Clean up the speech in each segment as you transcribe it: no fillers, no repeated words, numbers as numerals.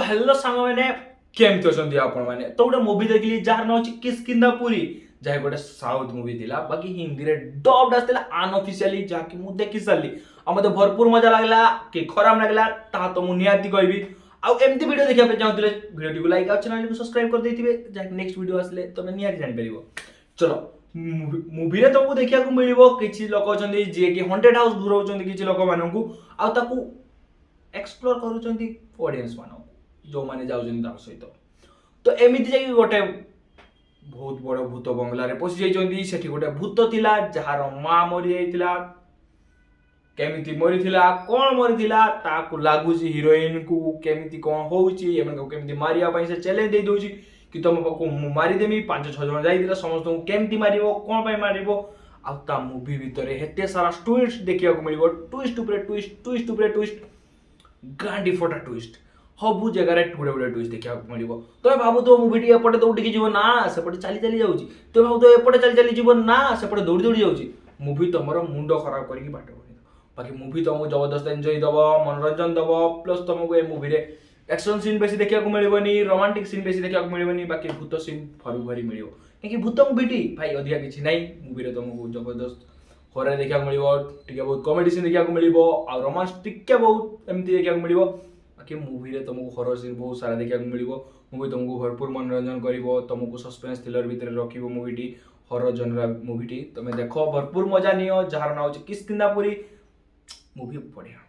Hello सांग मैंने केमती अच्छा आपण मैंने तो गोटे मुवी देखली जार ना होची किस्किंदापुरी जहाँ गोटे साउथ मुवी थिला बाकी हिंदी रे डब्ड आस्थिला अनऑफिशियली जाकि मु देखि सारली आ मते भरपूर मजा लागला कि खराब लागला ता तो मु नियाती कहबी आ एमती वीडियो देखिया पे चाहूतले वीडियो को लाइक आ चैनल को सब्सक्राइब कर देथिबे जाकि नेक्स्ट वीडियो आसले तमे नियाती जानि परिबो। चलो मुवी रे तुमको देखिया को मिलिबो किछि लोक अछंती जे कि हॉन्टेड हाउस घुराउछंती किछि लोक माननकु आ ताकू एक्सप्लोर करूछंती ऑडियंस माननकु जो माने जाउछंती ता सहित तो एमिति जाई गोटे बहुत बड़ भूत बंगला रे पसि जाइछंती सेठी गोटे भूत थिला जहार मां मरि जाइतिला केमिति मरिथिला कोन मरिथिला ताकू लागुची हीरोइन को केमिति कोन होउची एमन को केमिति मारिया पई से चैलेंज दे दोची कि तुम को मारी देमी 5-6 जन जाइतिला समस्त को केमिति मारिबो कोन पई मारिबो आ ता मूवी भितरे हेते सारा ट्विस्ट देखिया को मिलिबो ट्विस्ट ऊपर ट्विस्ट ट्विस्ट ऊपर ट्विस्ट गांडी फोटा ट्विस्ट हबु जगह गुड़े गुड़े ट्विस्ट देखा मिल तुम भाव तो मुवी एपटे दौड़ी जीव ना सेपटे चली चली जाऊँगी तुम भाव तो एपटे चली चली जीव ना सेपटे दौड़ी दौड़ी जाऊँगी मुवी तुम मुंड खराब करके बाट कर बाकी मुवी तुमको जबरदस्त एंजॉय दब मनोरंजन दब प्लस तुमको ये मुवी रे एक्शन सीन बेसी देखा मिलनी रोमांटिक सीन बेसी देखा मिलनी बाकी भूत सीन भरी भरी मिल कहीं भूत मुवीटी भाई अधिका किसी ना मुवी तुमको जबरदस्त हॉरर देखा मिल बहुत कॉमेडी सीन देखा मिल रोमांस टिके बहुत एमती देखा मिल बाकी मुवी रे तुमको हॉरर सीन बहुत सारा देखा मिल मुवी तुमको भरपूर मनोरंजन कर तुमको सस्पेंस थ्रिलर भितर रखिबो मुवीटी हॉरर जनरा मुवीटी तुम देख भरपूर मजा नियो जार ना होची किस्किंदापुरी मुवी बढ़िया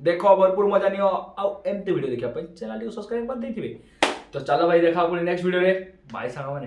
देख भरपूर मजा नियो आ एमती वीडियो देखा चैनल को सब्सक्राइब कर देथिबे तो चलो भाई देखा पुणी नेक्स्ट वीडियो रे बाय सांग माने।